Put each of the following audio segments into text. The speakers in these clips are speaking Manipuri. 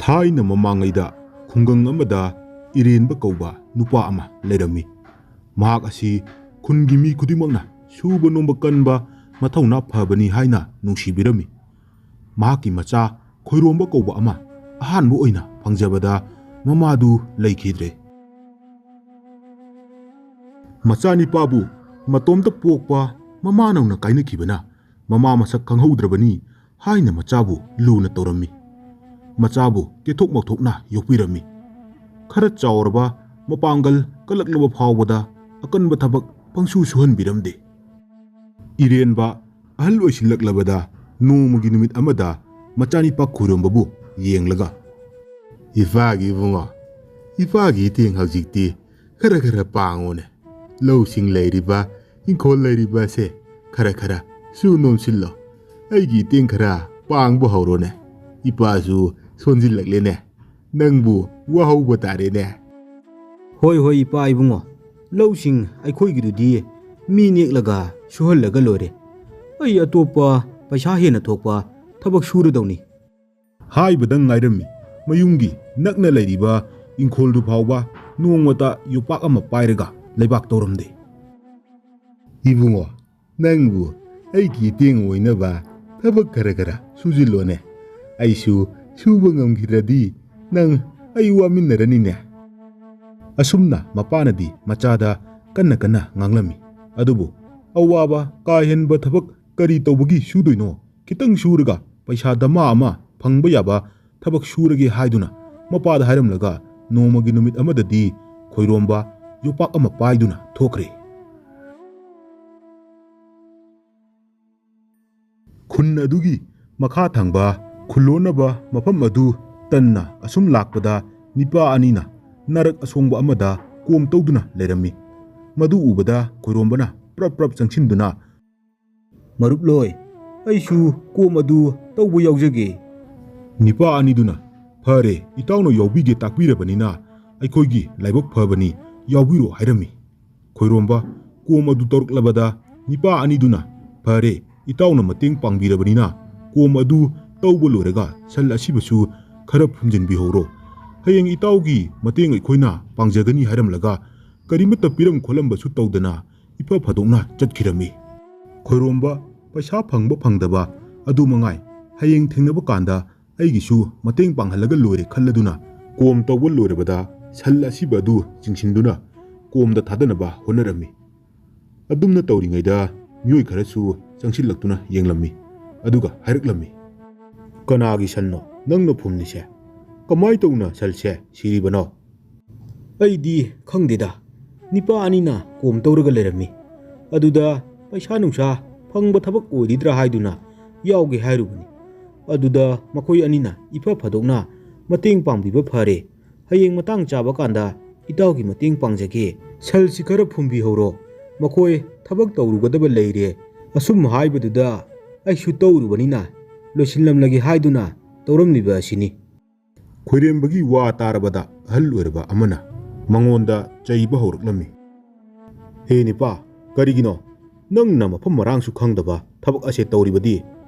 ꯊꯥꯏꯅ ꯃꯃꯥꯡꯉꯩꯗ ꯈꯨꯡꯒꯪ ꯑꯃꯗ ꯏꯔꯦꯟꯕ ꯀꯧꯕ ꯅꯨꯄꯥ ꯑꯃ ꯂꯩꯔꯝꯃꯤ꯫ ꯃꯍꯥꯛ ꯑꯁꯤ ꯈꯨꯟꯒꯤ ꯃꯤ ꯈꯨꯗꯤꯡꯃꯛꯅ ꯁꯨꯕ ꯅꯣꯝꯕ ꯀꯟꯕ ꯃꯊꯧꯅꯥ ꯐꯕꯅꯤ ꯍꯥꯏꯅ ꯅꯨꯡꯁꯤꯕꯤꯔꯝꯃꯤ꯫ ꯃꯍꯥꯛꯀꯤ ꯃꯆꯥ ꯈꯣꯏꯔꯣꯝꯕ ꯀꯧꯕ ꯑꯃ ꯑꯍꯥꯟꯕ ꯑꯣꯏꯅ ꯐꯪꯖꯕꯗ ꯃꯃꯥꯗꯨ ꯂꯩꯈꯤꯗ꯭ꯔꯦ꯫ ꯃꯆꯥꯅꯤꯄꯥꯕꯨ ꯃꯇꯣꯝꯇ ꯄꯣꯛꯄ ꯃꯃꯥꯅꯧꯅ ꯀꯥꯏꯅꯈꯤꯕꯅ ꯃꯃꯥ ꯃꯁꯛ ꯈꯪꯍꯧꯗ꯭ꯔꯕꯅꯤ ꯍꯥꯏꯅ ꯃꯆꯥꯕꯨ ꯂꯨꯅ ꯇꯧꯔꯝꯃꯤ꯫ ꯃꯆꯥꯕꯨ ꯀꯦꯊꯣꯛ ꯃꯧꯊꯣꯛꯅ ꯌꯣꯛꯄꯤꯔꯝꯃꯤ꯫ ꯈꯔ ꯆꯥꯎꯔꯕ ꯃꯄꯥꯡꯒꯜ ꯀꯜꯂꯛꯂꯕ ꯐꯥꯎꯕꯗ ꯑꯀꯟꯕ ꯊꯕꯛ ꯄꯪꯁꯨ ꯁꯨꯍꯟꯕꯤꯔꯝꯗꯦ꯫ ꯏꯔꯦꯟꯕ ꯑꯍꯜ ꯑꯣꯏꯁꯤꯜꯂꯛꯂꯕꯗ ꯅꯣꯡꯃꯒꯤ ꯅꯨꯃꯤꯠ ꯑꯃꯗ ꯃꯆꯥꯅꯤꯄꯥ ꯈꯣꯏꯔꯣꯝꯕꯕꯨ ꯌꯦꯡꯂꯒ "ꯏꯄꯥꯒꯤ ꯏꯕꯨꯡꯉꯣ, ꯏꯄꯥꯒꯤ ꯏꯇꯦꯡ ꯍꯧꯖꯤꯛꯇꯤ ꯈꯔ ꯄꯥꯡꯉꯣꯅꯦ꯫ ꯂꯧꯁꯤꯡ ꯂꯩꯔꯤꯕ ꯏꯪꯈꯣꯜ ꯂꯩꯔꯤꯕꯁꯦ ꯈꯔ ꯁꯨ ꯅꯣꯝꯁꯤꯜꯂꯣ꯫ ꯑꯩꯒꯤ ꯏꯇꯦꯡ ꯈꯔ ꯄꯥꯡꯕ ꯍꯧꯔꯣꯅꯦ꯫ ꯏꯄꯥꯁꯨ ꯁꯣꯟꯖꯤꯜꯂꯛꯂꯦꯅꯦ, ꯅꯪꯕꯨ ꯋꯥꯍꯧꯕ ꯇꯥꯔꯦꯅꯦ"꯫ ꯍꯣꯏ ꯏꯄꯥ ꯏꯕꯨꯡꯉꯣ, ꯂꯧꯁꯤꯡ ꯑꯩꯈꯣꯏꯒꯤꯗꯨꯗꯤ ꯃꯤ ꯅꯦꯛꯂꯒ ꯁꯨꯍꯜꯂꯒ ꯂꯣꯏꯔꯦ꯫ ꯑꯩ ꯑꯇꯣꯞꯄ ꯄꯩꯁꯥ ꯍꯦꯟꯅ ꯊꯣꯛꯄ ꯊꯕꯛ ꯁꯨꯔꯗꯧꯅꯤ꯫ ꯍꯥꯏꯕꯗꯪ ꯉꯥꯏꯔꯝꯃꯤ ꯃꯌꯨꯝꯒꯤ ꯅꯛꯅ ꯂꯩꯔꯤꯕ ꯏꯪꯈꯣꯜꯗꯨ ꯐꯥꯎꯕ ꯅꯣꯡꯃꯇ ꯌꯣꯄꯥꯛ ꯑꯃ ꯄꯥꯏꯔꯒ ꯂꯩꯕꯥꯛ ꯇꯧꯔꯝꯗꯦ꯫ "ꯏꯕꯨꯡꯉꯣ, ꯅꯪꯕꯨ ꯑꯩꯒꯤ ꯏꯇꯦꯡ ꯑꯣꯏꯅꯕ ꯊꯕꯛ ꯈꯔ ꯁꯨꯖꯤꯜꯂꯣꯅꯦ꯫ ꯑꯩꯁꯨ ꯁꯨꯕ ꯉꯝꯈꯤꯗ꯭ꯔꯗꯤ ꯅꯪ ꯑꯩ ꯋꯥꯃꯤꯟꯅꯔꯅꯤꯅꯦ"꯫ ꯑꯁꯨꯝꯅ ꯃꯄꯥꯅꯗꯤ ꯃꯆꯥꯗ ꯀꯟꯅ ꯉꯥꯡꯂꯝꯃꯤ꯫ ꯑꯗꯨꯕꯨ ꯑꯋꯥꯕ ꯀꯥ ꯍꯦꯟꯕ ꯊꯕꯛ ꯀꯔꯤ ꯇꯧꯕꯒꯤ ꯁꯨꯗꯣꯏꯅꯣ? ꯈꯤꯇꯪ ꯁꯨꯔꯒ ꯄꯩꯁꯥ ꯗꯃꯥ ꯑꯃ ꯐꯪꯕ ꯌꯥꯕ ꯊꯕꯛ ꯁꯨꯔꯒꯦ ꯍꯥꯏꯗꯨꯅ ꯃꯄꯥꯗ ꯍꯥꯏꯔꯝꯂꯒ ꯅꯣꯡꯃꯒꯤ ꯅꯨꯃꯤꯠ ꯑꯃꯗꯗꯤ ꯈꯣꯏꯔꯣꯝꯕ ꯌꯣꯄꯥꯛ ꯑꯃ ꯄꯥꯏꯗꯨꯅ ꯊꯣꯛꯈ꯭ꯔꯦ꯫ ꯈꯨꯟ ꯑꯗꯨꯒꯤ ꯃꯈꯥ ꯊꯪꯕ ꯈꯨꯜꯂꯣꯟꯅꯕ ꯃꯐꯝ ꯑꯗꯨ ꯇꯟꯅ ꯑꯁꯨꯝ ꯂꯥꯛꯄꯗ ꯅꯤꯄꯥ ꯑꯅꯤꯅ ꯅꯥꯔꯛ ꯑꯁꯣꯡꯕ ꯑꯃꯗ ꯀꯣꯝ ꯇꯧꯗꯨꯅ ꯂꯩꯔꯝꯃꯤ꯫ ꯃꯗꯨ ꯎꯕꯗ ꯈꯣꯏꯔꯣꯝꯕꯅ ꯄ꯭ꯔꯞ ꯆꯪꯁꯤꯟꯗꯨꯅ "ꯃꯔꯨꯞꯂꯣꯏ, ꯑꯩꯁꯨ ꯀꯣꯝ ꯑꯗꯨ ꯇꯧꯕ ꯌꯥꯎꯖꯒꯦ"꯫ ꯅꯤꯄꯥ ꯑꯅꯤꯗꯨꯅ "ꯐꯔꯦ, ꯏꯇꯥꯎꯅ ꯌꯥꯎꯕꯤꯒꯦ ꯇꯥꯛꯄꯤꯔꯕꯅꯤꯅ ꯑꯩꯈꯣꯏꯒꯤ ꯂꯥꯏꯕꯛ ꯐꯕꯅꯤ, ꯌꯥꯎꯕꯤꯔꯣ" ꯍꯥꯏꯔꯝꯃꯤ꯫ ꯈꯣꯏꯔꯣꯝꯕ ꯀꯣꯝ ꯑꯗꯨ ꯇꯧꯔꯛꯂꯕꯗ ꯅꯤꯄꯥ ꯑꯅꯤꯗꯨꯅ "ꯐꯔꯦ, ꯏꯇꯥꯎꯅ ꯃꯇꯦꯡ ꯄꯥꯡꯕꯤꯔꯕꯅꯤꯅ ꯀꯣꯝ ꯑꯗꯨ ꯇꯧꯕ ꯂꯣꯏꯔꯒ ꯁꯟ ꯑꯁꯤꯕꯁꯨ ꯈꯔ ꯐꯨꯝꯖꯤꯟꯕꯤꯍꯧꯔꯣ꯫ ꯍꯌꯦꯡ ꯏꯇꯥꯎꯒꯤ ꯃꯇꯦꯡ ꯑꯩꯈꯣꯏꯅ ꯄꯥꯡꯖꯒꯅꯤ" ꯍꯥꯏꯔꯝꯂꯒ ꯀꯔꯤꯃꯠꯇ ꯄꯤꯔꯝ ꯈꯣꯠꯂꯝꯕꯁꯨ ꯇꯧꯗꯅ ꯏꯐ ꯐꯥꯗꯣꯛꯅ ꯆꯠꯈꯤꯔꯝꯃꯤ꯫ ꯈꯣꯏꯔꯣꯝꯕ ꯄꯩꯁꯥ ꯐꯪꯕ ꯐꯪꯗꯕ ꯑꯗꯨ ꯃꯉꯥꯏ, ꯍꯌꯦꯡ ꯊꯦꯡꯅꯕ ꯀꯥꯟꯗ ꯑꯩꯒꯤꯁꯨ ꯃꯇꯦꯡ ꯄꯥꯡꯍꯜꯂꯒ ꯂꯣꯏꯔꯦ ꯈꯜꯂꯗꯨꯅ ꯀꯣꯝ ꯇꯧꯕ ꯂꯣꯏꯔꯕꯗ ꯁꯟ ꯑꯁꯤꯕ ꯑꯗꯨ ꯆꯤꯡꯁꯤꯟꯗꯨꯅ ꯀꯣꯝꯗ ꯊꯥꯗꯅꯕ ꯍꯣꯠꯅꯔꯝꯃꯤ꯫ ꯑꯗꯨꯝꯅ ꯇꯧꯔꯤꯉꯩꯗ ꯃꯤꯑꯣꯏ ꯈꯔꯁꯨ ꯆꯪꯁꯤꯜꯂꯛꯇꯨꯅ ꯌꯦꯡꯂꯝꯃꯤ꯫ ꯑꯗꯨꯒ ꯍꯥꯏꯔꯛꯂꯝꯃꯤ, "ꯀꯅꯥꯒꯤ ꯁꯟꯅꯣ ꯅꯪꯅ ꯐꯨꯝꯂꯤꯁꯦ? ꯀꯃꯥꯏ ꯇꯧꯅ ꯁꯟꯁꯦ ꯁꯤꯔꯤꯕꯅꯣ?" "ꯑꯩꯗꯤ ꯈꯪꯗꯦꯗ, ꯅꯤꯄꯥ ꯑꯅꯤꯅ ꯀꯣꯝ ꯇꯧꯔꯒ ꯂꯩꯔꯝꯃꯤ꯫ ꯑꯗꯨꯗ ꯄꯩꯁా ꯅꯨꯡꯁꯥ ꯐꯪꯕ ꯊꯕꯛ ꯑꯣꯏꯔꯤꯗ꯭ꯔꯥ ꯍꯥꯏꯗꯨꯅ ꯌꯥꯎꯒꯦ ꯍꯥꯏꯔꯨꯕꯅꯤ꯫ ꯑꯗꯨꯗ ꯃꯈꯣꯏ ꯑꯅꯤꯅ ꯏꯐ ꯐꯥꯗꯣꯛꯅ ꯃꯇꯦꯡ ꯄꯥꯡꯕꯤꯕ ꯐꯔꯦ꯫ ꯍꯌꯦꯡ ꯃꯇꯥꯡ ꯆꯥꯕ ꯀꯥꯟꯗ ꯏꯇꯥꯎꯒꯤ ꯃꯇꯦꯡ ꯄꯥꯡꯖꯒꯦ꯫ ꯁꯜꯁꯤ ꯈꯔ ꯐꯨꯝꯕꯤꯍꯧꯔꯣ, ꯃꯈꯣꯏ ꯊꯕꯛ ꯇꯧꯔꯨꯒꯗꯕ ꯂꯩꯔꯦ"꯫ ꯑꯁꯨꯝ ꯍꯥꯏꯕꯗꯨꯗ ꯑꯩꯁꯨ ꯇꯧꯔꯨꯕꯅꯤꯅ ꯂꯣꯏꯁꯤꯜꯂꯝꯂꯒꯦ ꯍꯥꯏꯗꯨꯅ ꯇꯧꯔꯝꯂꯤꯕ ꯑꯁꯤꯅꯤ꯫ ꯈꯣꯏꯔꯦꯝꯕꯒꯤ ꯋꯥ ꯇꯥꯔꯕꯗ ꯑꯍꯜ ꯑꯣꯏꯔꯕ ꯑꯃꯅ ꯃꯉꯣꯟꯗ ꯆꯩꯕ ꯍꯧꯔꯛꯂꯝꯃꯤ꯫ "ꯍꯦ ꯅꯤꯄꯥ, ꯀꯔꯤꯒꯤꯅꯣ ꯅꯪꯅ ꯃꯐꯝ ꯃꯔꯥꯡꯁꯨ ꯈꯪꯗꯕ ꯊꯕꯛ ꯑꯁꯦ ꯇꯧꯔꯤꯕꯗꯤ?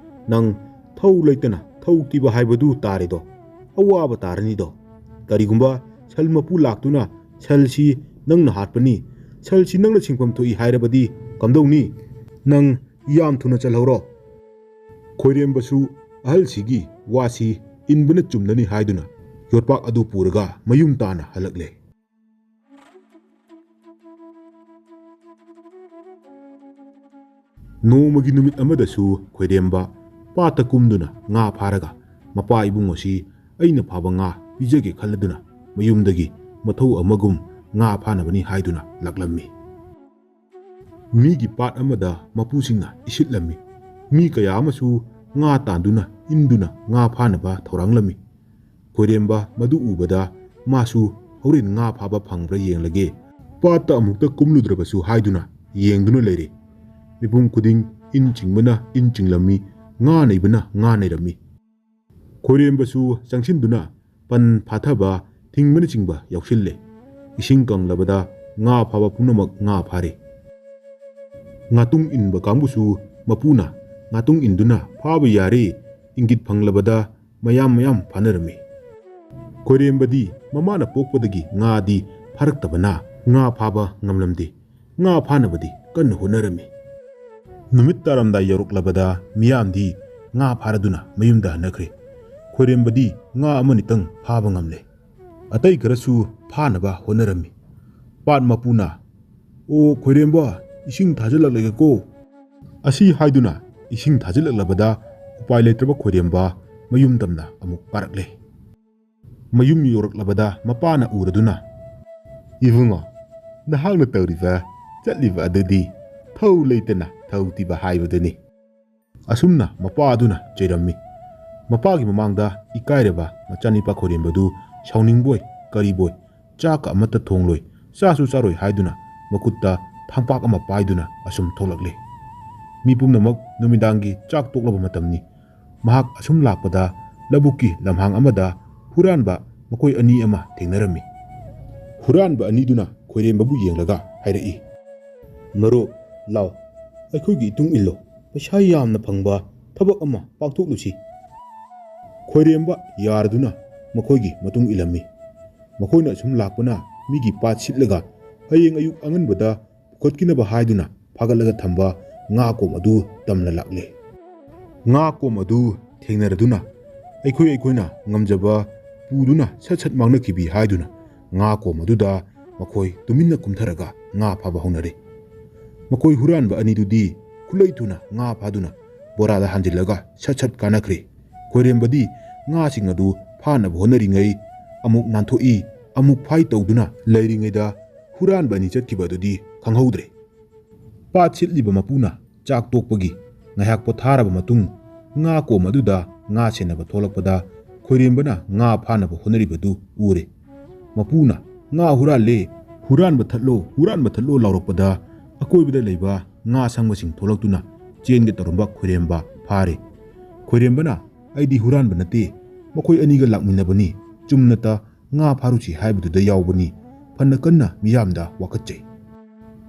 ꯅꯪ ꯊꯧ ꯂꯩꯇꯅ ꯊꯧ ꯇꯤꯕ ꯍꯥꯏꯕꯗꯨ ꯇꯥꯔꯦꯗꯣ꯫ ꯑꯋꯥꯕ ꯇꯥꯔꯅꯤꯗꯣ꯫ ꯀꯔꯤꯒꯨꯝꯕ ꯁꯜ ꯃꯄꯨ ꯂꯥꯛꯇꯨꯅ ꯁꯜꯁꯤ ꯅꯪꯅ ꯍꯥꯠꯄꯅꯤ, ꯁꯜꯁꯤ ꯅꯪꯅ ꯁꯤꯡꯐꯝ ꯊꯣꯛꯏ ꯍꯥꯏꯔꯕꯗꯤ ꯀꯝꯗꯧꯅꯤ? ꯅꯪ ꯌꯥꯝ ꯊꯨꯅ ꯆꯠꯍꯧꯔꯣ"꯫ ꯈꯣꯏꯔꯦꯝꯕꯁꯨ ꯑꯍꯜꯁꯤꯒꯤ ꯋꯥꯁꯤ ꯏꯟꯕꯅ ꯆꯨꯝꯅꯅꯤ ꯍꯥꯏꯗꯨꯅ ꯌꯣꯠꯄꯥꯛ ꯑꯗꯨ ꯄꯨꯔꯒ ꯃꯌꯨꯝ ꯇꯥꯅ ꯍꯜꯂꯛꯂꯦ꯫ ꯅꯣꯡꯃꯒꯤ ꯅꯨꯃꯤꯠ ꯑꯃꯗꯁꯨ ꯈꯣꯏꯔꯦꯝꯕ ꯄꯥꯠꯇ ꯀꯨꯝꯗꯨꯅ ꯉꯥ ꯐꯥꯔꯒ "ꯃꯄꯥ ꯏꯕꯨꯡꯉꯣꯁꯤ ꯑꯩꯅ ꯐꯥꯕ ꯉꯥ ꯄꯤꯖꯒꯦ" ꯈꯜꯂꯗꯨꯅ ꯃꯌꯨꯝꯗꯒꯤ ꯃꯊꯧ ꯑꯃꯒꯨꯝ ꯉꯥ ꯐꯥꯅꯕꯅꯤ ꯍꯥꯏꯗꯨꯅ ꯂꯥꯛꯂꯝꯃꯤ꯫ ꯃꯤꯒꯤ ꯄꯥꯠ ꯑꯃꯗ ꯃꯄꯨꯁꯤꯡꯅ ꯏꯁꯤꯠꯂꯝꯃꯤ꯫ ꯃꯤ ꯀꯌꯥ ꯑꯃꯁꯨ ꯉꯥ ꯇꯥꯟꯗꯨꯅ ꯏꯟꯗꯨꯅ ꯉꯥ ꯐꯥꯅꯕ ꯊꯧꯔꯥꯡꯂꯝꯃꯤ꯫ ꯈꯣꯏꯔꯦꯝꯕ ꯃꯗꯨ ꯎꯕꯗ ꯃꯥꯁꯨ ꯍꯣꯔꯦꯟ ꯉꯥ ꯐꯥꯕ ꯐꯪꯕ꯭ꯔꯥ ꯌꯦꯡꯂꯒꯦ, ꯄꯥꯠꯇ ꯑꯃꯨꯛꯇ ꯀꯨꯝꯂꯨꯗ꯭ꯔꯕꯁꯨ ꯍꯥꯏꯗꯨꯅ ꯌꯦꯡꯗꯨꯅ ꯂꯩꯔꯦ꯫ ꯃꯤꯄꯨꯝ ꯈꯨꯗꯤꯡ ꯏꯟ ꯆꯤꯡꯕꯅ ꯏꯟ ꯆꯤꯡꯂꯝꯃꯤ, ꯉꯥ ꯅꯩꯕꯅ ꯉꯥ ꯅꯩꯔꯝꯃꯤ꯫ ꯈꯣꯏꯔꯦꯝꯕꯁꯨ ꯆꯪꯁꯤꯟꯗꯨꯅ ꯄꯟ ꯐꯥꯊꯕ ꯊꯤꯡꯕꯅꯆꯤꯡꯕ ꯌꯥꯎꯁꯤꯜꯂꯦ꯫ ꯏꯁꯤꯡ ꯀꯪꯂꯕꯗ ꯉꯥ ꯐꯥꯕ ꯄꯨꯝꯅꯃꯛ ꯉꯥ ꯐꯥꯔꯦ꯫ ꯉꯥꯇꯨꯡ ꯏꯟꯕ ꯀꯥꯡꯕꯨꯁꯨ ꯃꯄꯨꯅ ꯉꯥꯇꯨꯡ ꯏꯟꯗꯨꯅ "ꯐꯥꯕ ꯌꯥꯔꯦ" ꯏꯪꯒꯤꯠ ꯐꯪꯂꯕꯗ ꯃꯌꯥꯝ ꯐꯥꯅꯔꯝꯃꯤ꯫ ꯈꯣꯏꯔꯦꯝꯕꯗꯤ ꯃꯃꯥꯅ ꯄꯣꯛꯄꯗꯒꯤ ꯉꯥꯗꯤ ꯐꯥꯔꯛꯇꯕꯅ ꯉꯥ ꯐꯥꯕ ꯉꯝꯂꯝꯗꯦ ꯉꯥ ꯐꯥꯅꯕꯗꯤ ꯀꯟꯅ ꯍꯣꯠꯅꯔꯝꯃꯤ ꯅꯨꯃꯤꯠ ꯇꯥꯔꯝꯗꯥꯏ ꯌꯧꯔꯛꯂꯕꯗ ꯃꯤꯌꯥꯝꯗꯤ ꯉꯥ ꯐꯥꯔꯗꯨꯅ ꯃꯌꯨꯝꯗ ꯍꯟꯅꯈ꯭ꯔꯦ ꯈꯣꯏꯔꯦꯝꯕꯗꯤ ꯉꯥ ꯑꯃꯅꯤꯇꯪ ꯐꯥꯕ ꯉꯝꯂꯦ ꯑꯇꯩ ꯈꯔꯁꯨ ꯐꯥꯅꯕ ꯍꯣꯠꯅꯔꯝꯃꯤ ꯄꯥꯠ ꯃꯄꯨꯅ "ꯑꯣ ꯈꯣꯏꯔꯦꯝꯕ ꯏꯁꯤꯡ ꯊꯥꯖꯤꯜꯂꯛꯂꯒꯦꯀꯣ" ꯑꯁꯤ ꯍꯥꯏꯗꯨꯅ ꯏꯁꯤꯡ ꯊꯥꯖꯤꯜꯂꯛꯂꯕꯗ ꯎꯄꯥꯏ ꯂꯩꯇ꯭ꯔꯕ ꯈꯣꯏꯔꯦꯝꯕ ꯃꯌꯨꯝ ꯇꯝꯅ ꯑꯃꯨꯛ ꯄꯥꯔꯛꯂꯦ ꯃꯌꯨꯝ ꯌꯧꯔꯛꯂꯕꯗ ꯃꯄꯥꯅ ꯎꯔꯗꯨꯅ "ꯏꯕꯨꯡꯉꯣ ꯅꯍꯥꯛꯅ ꯇꯧꯔꯤꯕ ꯆꯠꯂꯤꯕ ꯑꯗꯨꯗꯤ ꯊꯧ ꯂꯩꯇꯅ ꯊꯧ ꯇꯤꯕ ꯍꯥꯏꯕꯗꯨꯅꯤ" ꯑꯁꯨꯝꯅ ꯃꯄꯥ ꯑꯗꯨꯅ ꯆꯩꯔꯝꯃꯤ ꯃꯄꯥꯒꯤ ꯃꯃꯥꯡꯗ ꯏꯀꯥꯏꯔꯕ ꯃꯆꯥꯅꯤꯄꯥ ꯈꯣꯏꯔꯦꯝꯕꯗꯨ ꯁꯥꯎꯅꯤꯡꯕꯣꯏ ꯀꯔꯤꯕꯣꯏ ꯆꯥꯛꯀ ꯑꯃꯠꯇ ꯊꯣꯡꯂꯣꯏ ꯆꯥꯁꯨ ꯆꯥꯔꯣꯏ ꯍꯥꯏꯗꯨꯅ ꯃꯈꯨꯠꯇ ꯊꯥꯡꯄꯥꯛ ꯑꯃ ꯄꯥꯏꯗꯨꯅ ꯑꯁꯨꯝ ꯊꯣꯛꯂꯛꯂꯦ ꯃꯤ ꯄꯨꯝꯅꯃꯛ ꯅꯨꯃꯤꯗꯥꯡꯒꯤ ꯆꯥꯛ ꯇꯣꯛꯂꯕ ꯃꯇꯝꯅꯤ ꯃꯍꯥꯛ ꯑꯁꯨꯝ ꯂꯥꯛꯄꯗ ꯂꯧꯕꯨꯛꯀꯤ ꯂꯝꯍꯥꯡ ꯑꯃꯗ ꯍꯨꯔꯥꯟꯕ ꯃꯈꯣꯏ ꯑꯅꯤ ꯑꯃ ꯊꯦꯡꯅꯔꯝꯃꯤ ꯍꯨꯔꯥꯟꯕ ꯑꯅꯤꯗꯨꯅ ꯈꯣꯏꯔꯦꯝꯕꯕꯨ ꯌꯦꯡꯂꯒ ꯍꯥꯏꯔꯛꯏ "ꯃꯔꯨꯞ ꯂꯥꯎ ꯑꯩꯈꯣꯏꯒꯤ ꯏꯇꯨꯡ ꯏꯜꯂꯣ ꯄꯩꯁꯥ ꯌꯥꯝꯅ ꯐꯪꯕ ꯊꯕꯛ ꯑꯃ ꯄꯥꯡꯊꯣꯛꯂꯨꯁꯤ" ꯈꯣꯏꯔꯦꯝꯕ ꯌꯥꯔꯗꯨꯅ ꯃꯈꯣꯏꯒꯤ ꯃꯇꯨꯡ ꯏꯜꯂꯝꯃꯤ ꯃꯈꯣꯏꯅ ꯑꯁꯨꯝ ꯂꯥꯛꯄꯅ ꯃꯤꯒꯤ ꯄꯥꯠ ꯁꯤꯠꯂꯒ ꯍꯌꯦꯡ ꯑꯌꯨꯛ ꯑꯉꯟꯕꯗ ꯄꯨꯈꯠꯈꯤꯅꯕ ꯍꯥꯏꯗꯨꯅ ꯐꯥꯒꯠꯂꯒ ꯊꯝꯕ ꯉꯥ ꯀꯣꯝ ꯑꯗꯨ ꯇꯝꯅ ꯂꯥꯛꯂꯦ ꯉꯥ ꯀꯣꯝ ꯑꯗꯨ ꯊꯦꯡꯅꯔꯗꯨꯅ ꯑꯩꯈꯣꯏꯅ ꯉꯝꯖꯕ ꯄꯨꯗꯨꯅ ꯁꯠ ꯁꯠ ꯃꯥꯡꯅꯈꯤꯕꯤ ꯍꯥꯏꯗꯨꯅ ꯉꯥ ꯀꯣꯝ ꯑꯗꯨꯗ ꯃꯈꯣꯏ ꯇꯨꯃꯤꯟꯅ ꯀꯨꯝꯊꯔꯒ ꯉꯥ ꯐꯥꯕ ꯍꯧꯅꯔꯦ ꯃꯈꯣꯏ ꯍꯨꯔꯥꯟꯕ ꯑꯅꯤꯗꯨꯗꯤ ꯈꯨꯠꯂꯩ ꯊꯨꯅ ꯉꯥ ꯐꯥꯗꯨꯅ ꯕꯣꯔꯥꯗ ꯍꯥꯟꯖꯤꯜꯂꯒ ꯁꯠ ꯁꯠ ꯀꯥꯅꯈ꯭ꯔꯦ ꯈꯣꯏꯔꯦꯝꯕꯗꯤ ꯉꯥꯁꯤꯡ ꯑꯗꯨ ꯐꯥꯅꯕ ꯍꯣꯠꯅꯔꯤꯉꯩ ꯑꯃꯨꯛ ꯅꯥꯟꯊꯣꯛꯏ ꯑꯃꯨꯛ ꯐꯥꯏ ꯇꯧꯗꯨꯅ ꯂꯩꯔꯤꯉꯩꯗ ꯍꯨꯔꯥꯟꯕ ꯑꯅꯤ ꯆꯠꯈꯤꯕ ꯑꯗꯨꯗꯤ ꯈꯪꯍꯧꯗ꯭ꯔꯦ ꯄꯥꯠ ꯁꯤꯠꯂꯤꯕ ꯃꯄꯨꯅ ꯆꯥꯛ ꯇꯣꯛꯄꯒꯤ ꯉꯥꯏꯍꯥꯛ ꯄꯣꯊꯥꯔꯕ ꯃꯇꯨꯡ ꯉꯥ ꯀꯣꯝ ꯑꯗꯨꯗ ꯉꯥ ꯁꯦꯟꯅꯕ ꯊꯣꯛꯂꯛꯄꯗ ꯈꯣꯏꯔꯦꯝꯕꯅ ꯉꯥ ꯐꯥꯅꯕ ꯍꯣꯠꯅꯔꯤꯕꯗꯨ ꯎꯔꯦ ꯃꯄꯨꯅ "ꯉꯥ ꯍꯨꯔꯥꯜꯂꯦ ꯍꯨꯔꯥꯟꯕ ꯊꯠꯂꯣ" ꯂꯥꯎꯔꯛꯄꯗ ꯑꯀꯣꯏꯕꯗ ꯂꯩꯕ ꯉꯥ ꯁꯪꯕꯁꯤꯡ ꯊꯣꯛꯂꯛꯇꯨꯅ ꯆꯦꯟꯒꯦ ꯇꯧꯔꯝꯕ ꯈꯣꯏꯔꯦꯝꯕ ꯐꯥꯔꯦ ꯈꯣꯏꯔꯦꯝꯕꯅ "ꯑꯩꯗꯤ ꯍꯨꯔꯥꯟꯕ ꯅꯠꯇꯦ ꯃꯈꯣꯏ ꯑꯅꯤꯒ ꯂꯥꯛꯃꯤꯟꯅꯕꯅꯤ ꯆꯨꯝꯅꯇ ꯉꯥ ꯐꯥꯔꯨꯁꯤ ꯍꯥꯏꯕꯗꯨꯗ ꯌꯥꯎꯕꯅꯤ" ꯐꯅ ꯀꯟꯅ ꯃꯤꯌꯥꯝꯗ ꯋꯥꯀꯠꯆꯩ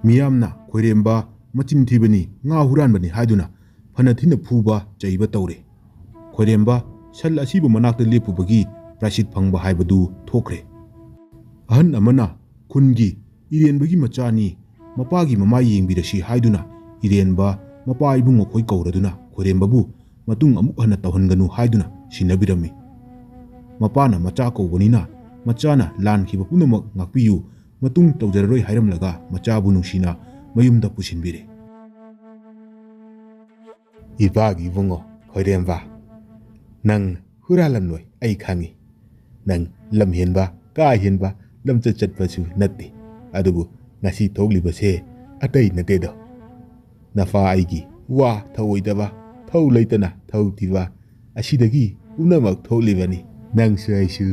ꯃꯤꯌꯥꯝꯅ ꯈꯣꯏꯔꯦꯝꯕ ꯃꯆꯤꯟ ꯊꯤꯕꯅꯤ ꯉꯥ ꯍꯨꯔꯥꯟꯕꯅꯤ ꯍꯥꯏꯗꯨꯅ ꯐꯅ ꯊꯤꯅ ꯐꯨꯕ ꯆꯩꯕ ꯇꯧꯔꯦ ꯈꯣꯏꯔꯦꯝꯕ ꯁꯟ ꯑꯁꯤꯕ ꯃꯅꯥꯛꯇ ꯂꯦꯞꯄꯨꯕꯒꯤ ꯄ꯭ꯔꯥꯏꯁꯤꯠ ꯐꯪꯕ ꯍꯥꯏꯕꯗꯨ ꯊꯣꯛꯈ꯭ꯔꯦ ꯑꯍꯟ ꯑꯃꯅ "ꯈꯨꯟꯒꯤ ꯏꯔꯦꯟꯕꯒꯤ ꯃꯆꯥꯅꯤ ꯃꯄꯥꯒꯤ ꯃꯃꯥꯏ ꯌꯦꯡꯕꯤꯔꯁꯤ" ꯍꯥꯏꯗꯨꯅ ꯏꯔꯦꯟꯕ ꯃꯄꯥ ꯏꯕꯨꯡ ꯃꯈꯣꯏ ꯀꯧꯔꯗꯨꯅ ꯈꯣꯏꯔꯦꯝꯕꯕꯨ ꯃꯇꯨꯡ ꯑꯃꯨꯛ ꯍꯟꯅ ꯇꯧꯍꯟꯒꯅꯨ ꯍꯥꯏꯗꯨꯅ ꯁꯤꯟꯅꯕꯤꯔꯝꯃꯤ ꯃꯄꯥꯅ ꯃꯆꯥ ꯀꯧꯕꯅꯤꯅ ꯃꯆꯥꯅ ꯂꯥꯟꯈꯤꯕ ꯄꯨꯝꯅꯃꯛ ꯉꯥꯛꯄꯤꯌꯨ ꯃꯇꯨꯡ ꯇꯧꯖꯔꯔꯣꯏ ꯍꯥꯏꯔꯝꯂꯒ ꯃꯆꯥꯕꯨ ꯅꯨꯡꯁꯤꯅ ꯃꯌꯨꯝꯗ ꯄꯨꯁꯤꯟꯕꯤꯔꯦ "ꯏꯄꯥꯒꯤ ꯏꯕꯨꯡꯉꯣ ꯈꯣꯏꯔꯦꯝꯕ ꯅꯪ ꯍꯨꯔꯥꯜꯂꯝꯂꯣꯏ ꯑꯩ ꯈꯪꯏ ꯅꯪ ꯂꯝ ꯍꯦꯟꯕ ꯀꯥ ꯍꯦꯟꯕ ꯂꯝꯆꯠ ꯆꯠꯄꯁꯨ ꯅꯠꯇꯦ ꯑꯗꯨꯕꯨ ꯉꯁꯤ ꯊꯣꯛꯂꯤꯕꯁꯦ ꯑꯇꯩ ꯅꯠꯇꯦꯗꯣ ꯅꯄꯥ ꯑꯩꯒꯤ ꯋꯥ ꯊꯧꯑꯣꯏꯗꯕ ꯊꯧ ꯂꯩꯇꯅ ꯊꯧ ꯊꯤꯕ ꯑꯁꯤꯗꯒꯤ ꯄꯨꯝꯅꯃꯛ ꯊꯣꯛꯂꯤꯕꯅꯤ ꯅꯪꯁꯨ ꯑꯩꯁꯨ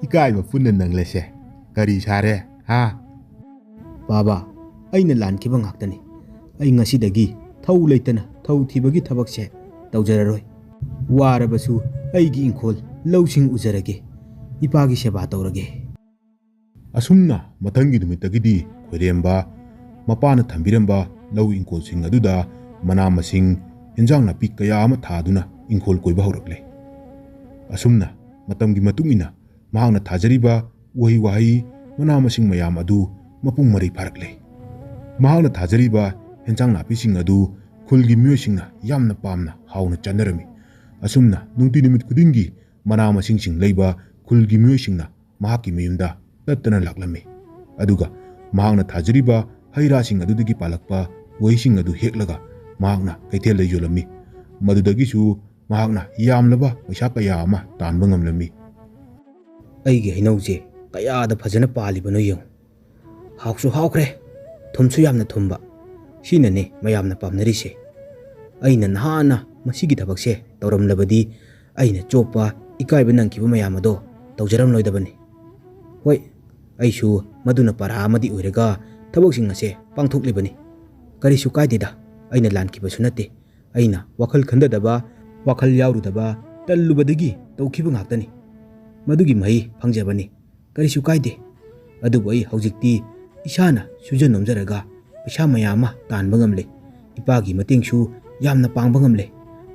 ꯏꯀꯥꯏꯕ ꯄꯨꯟꯅ ꯅꯪꯂꯁꯦ ꯀꯔꯤ ꯁꯥꯔꯦ ꯍꯥ" "ꯕꯥꯕꯥ ꯑꯩꯅ ꯂꯥꯟꯈꯤꯕ ꯉꯥꯛꯇꯅꯤ ꯑꯩ ꯉꯁꯤꯗꯒꯤ ꯊꯧ ꯂꯩꯇꯅ ꯊꯧ ꯊꯤꯕꯒꯤ ꯊꯕꯛꯁꯦ ꯇꯧꯖꯔꯔꯣꯏ ꯋꯥꯔꯕꯁꯨ ꯑꯩꯒꯤ ꯏꯪꯈꯣꯜ ꯂꯧꯁꯤꯡ ꯎꯖꯔꯒꯦ ꯏꯄꯥꯒꯤ ꯁꯦꯕꯥ ꯇꯧꯔꯒꯦ" ꯑꯁꯨꯝꯅ ꯃꯊꯪꯒꯤ ꯅꯨꯃꯤꯠꯇꯒꯤꯗꯤ ꯈꯣꯏꯔꯦꯝꯕ ꯃꯄꯥꯅ ꯊꯝꯕꯤꯔꯝꯕ ꯂꯧ ꯏꯪꯈꯣꯜꯁꯤꯡ ꯑꯗꯨꯗ ꯃꯅꯥ ꯃꯁꯤꯡ ꯏꯟꯖꯥꯡ ꯅꯥꯄꯤ ꯀꯌా ꯑꯃ ꯊꯥꯗꯨꯅ ꯏꯪꯈꯣꯜ ꯀꯣꯏꯕ ꯍꯧꯔꯛꯂꯦ ꯑꯁꯨꯝꯅ ꯃꯇꯝꯒꯤ ꯃꯇꯨꯡ ꯏꯟꯅ ꯃꯍꯥꯛꯅ ꯊꯥꯖꯔꯤꯕ ꯎꯍꯩ ꯋꯥꯍꯩ ꯃꯅꯥ ꯃꯁꯤꯡ ꯃꯌꯥꯝ ꯑꯗꯨ ꯃꯄꯨꯡ ꯃꯔꯩ ꯐꯥꯔꯛꯂꯦ ꯃꯍꯥꯛꯅ ꯊꯥꯖꯔꯤꯕ ꯏꯟꯖꯥꯡ ꯅꯥꯄꯤꯁꯤꯡ ꯑꯗꯨ ꯈꯨꯜꯒꯤ ꯃꯤꯑꯣꯏꯁꯤꯡꯅ ꯌꯥꯝꯅ ꯄꯥꯝꯅ ꯍꯥꯎꯅ ꯆꯥꯅꯔꯝꯃꯤ ꯑꯁꯨꯝꯅ ꯅꯨꯡꯇꯤ ꯅꯨꯃꯤꯠ ꯈꯨꯗꯤꯡꯒꯤ ꯃꯅꯥ ꯃꯁꯤꯡꯁꯤꯡ ꯂꯩꯕ ꯈꯨꯜꯒꯤ ꯃꯤꯑꯣꯏꯁꯤꯡꯅ ꯃꯍꯥꯛꯀꯤ ꯃꯌꯨꯝꯗ ꯇꯠꯇꯅ ꯂꯥꯛꯂꯝꯃꯤ ꯑꯗꯨꯒ ꯃꯍꯥꯛꯅ ꯊꯥꯖꯔꯤꯕ ꯍꯩ ꯔꯥꯁꯤꯡ ꯑꯗꯨꯗꯒꯤ ꯄꯥꯜꯂꯛꯄ ꯎꯍꯩꯁꯤꯡ ꯑꯗꯨ ꯍꯦꯛꯂꯒ ꯃꯍꯥꯛꯅ ꯀꯩꯊꯦꯜꯗ ꯌꯣꯜꯂꯝꯃꯤ ꯃꯗꯨꯗꯒꯤꯁꯨ ꯃꯍꯥꯛꯅ ꯌꯥꯝꯂꯕ ꯄꯩꯁꯥ ꯀꯌꯥ ꯑꯃ ꯇꯥꯟꯕ ꯉꯝꯂꯝꯃꯤ "ꯑꯩꯒꯤ ꯍꯩꯅꯧꯁꯦ ꯀꯌꯥꯗ ꯐꯖꯅ ꯄꯥꯜꯂꯤꯕꯅꯣ ꯌꯦꯡꯉꯨ ꯍꯥꯎꯁꯨ ꯍꯥꯎꯈ꯭ꯔꯦ ꯊꯨꯝꯁꯨ ꯌꯥꯝꯅ ꯊꯨꯝꯕ ꯁꯤꯅꯅꯦ ꯃꯌꯥꯝꯅ ꯄꯥꯝꯅꯔꯤꯁꯦ ꯑꯩꯅ ꯅꯍꯥꯟꯅ ꯃꯁꯤꯒꯤ ꯊꯕꯛꯁꯦ ꯇꯧꯔꯝꯂꯕꯗꯤ ꯑꯩꯅ ꯆꯣꯞꯄ ꯏꯀꯥꯏꯕ ꯅꯪꯈꯤꯕ ꯃꯌꯥꯝ ꯑꯗꯣ ꯇꯧꯖꯔꯝꯂꯣꯏꯗꯕꯅꯤ ꯍꯣꯏ ꯑꯩꯁꯨ ꯃꯗꯨꯅ ꯄꯔꯥ ꯑꯃꯗꯤ ꯑꯣꯏꯔꯒ ꯊꯕꯛꯁꯤꯡ ꯑꯁꯦ ꯄꯥꯡꯊꯣꯛꯂꯤꯕꯅꯤ ꯀꯔꯤꯁꯨ ꯀꯥꯏꯗꯦꯗ ꯑꯩꯅ ꯂꯥꯟꯈꯤꯕꯁꯨ ꯅꯠꯇꯦ ꯑꯩꯅ ꯋꯥꯈꯜ ꯈꯟꯗꯗꯕ ꯋꯥꯈꯜ ꯌꯥꯎꯔꯨꯗꯕ ꯇꯜꯂꯨꯕꯗꯒꯤ ꯇꯧꯈꯤꯕ ꯉꯥꯛꯇꯅꯤ ꯃꯗꯨꯒꯤ ꯃꯍꯩ ꯐꯪꯖꯕꯅꯤ ꯀꯔꯤꯁꯨ ꯀꯥꯏꯗꯦ ꯑꯗꯨꯕꯨ ꯑꯩ ꯍꯧꯖꯤꯛꯇꯤ ꯏꯁꯥꯅ ꯁꯨꯖ ꯅꯣꯝꯖꯔꯒ ꯄꯩꯁꯥ ꯃꯌꯥꯝ ꯑꯃ ꯇꯥꯟꯕ ꯉꯝꯂꯦ ꯏꯄꯥꯒꯤ ꯃꯇꯦꯡꯁꯨ ꯌꯥꯝꯅ ꯄꯥꯡꯕ ꯉꯝꯂꯦ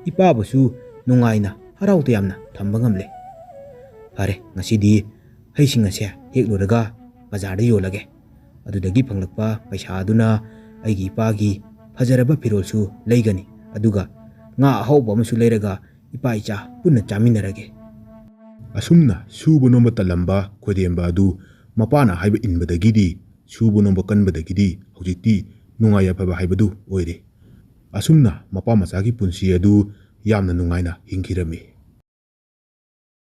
ꯏꯄꯥꯕꯨꯁꯨ ꯅꯨꯡꯉꯥꯏꯅ ꯍꯔꯥꯎ ꯇꯌꯥꯝꯅ ꯊꯝꯕ ꯉꯝꯂꯦ ꯐꯔꯦ ꯉꯁꯤꯗꯤ ꯍꯩꯁꯤꯡ ꯑꯁꯦ ꯍꯦꯛꯂꯨꯔꯒ ꯕꯖꯥꯔꯗ ꯌꯣꯜꯂꯒꯦ꯫ ꯑꯗꯨꯗꯒꯤ ꯐꯪꯂꯛꯄ ꯄꯩꯁꯥ ꯑꯗꯨꯅ ꯑꯩꯒꯤ ꯏꯄꯥꯒꯤ ꯐꯖꯔꯕ ꯐꯤꯔꯣꯜꯁꯨ ꯂꯩꯒꯅꯤ, ꯑꯗꯨꯒ ꯉꯥ ꯑꯍꯥꯎꯕ ꯑꯃꯁꯨ ꯂꯩꯔꯒ ꯏꯄꯥ ꯏꯆꯥ ꯄꯨꯟꯅ ꯆꯥꯃꯤꯟꯅꯔꯒꯦ꯫ ꯑꯁꯨꯝꯅ ꯁꯨꯕ ꯅꯣꯝꯕ ꯇꯜꯂꯝꯕ ꯈꯣꯏꯔꯦꯝꯕ ꯑꯗꯨ ꯃꯄꯥꯅ ꯍꯥꯏꯕ ꯏꯟꯕꯗꯒꯤꯗꯤ ꯁꯨꯕ ꯅꯣꯝꯕ ꯀꯟꯕꯗꯒꯤꯗꯤ ꯍꯧꯖꯤꯛꯇꯤ ꯅꯨꯡꯉꯥꯏ ꯌꯥꯏꯐꯕ ꯍꯥꯏꯕꯗꯨ ꯑꯣꯏꯔꯦ꯫ ꯑꯁꯨꯝꯅ ꯃꯄꯥ ꯃꯆꯥꯒꯤ ꯄꯨꯟꯁꯤ ꯑꯗꯨ ꯌꯥꯝꯅ ꯅꯨꯡꯉꯥꯏꯅ ꯍꯤꯡꯈꯤꯔꯝꯃꯤ꯫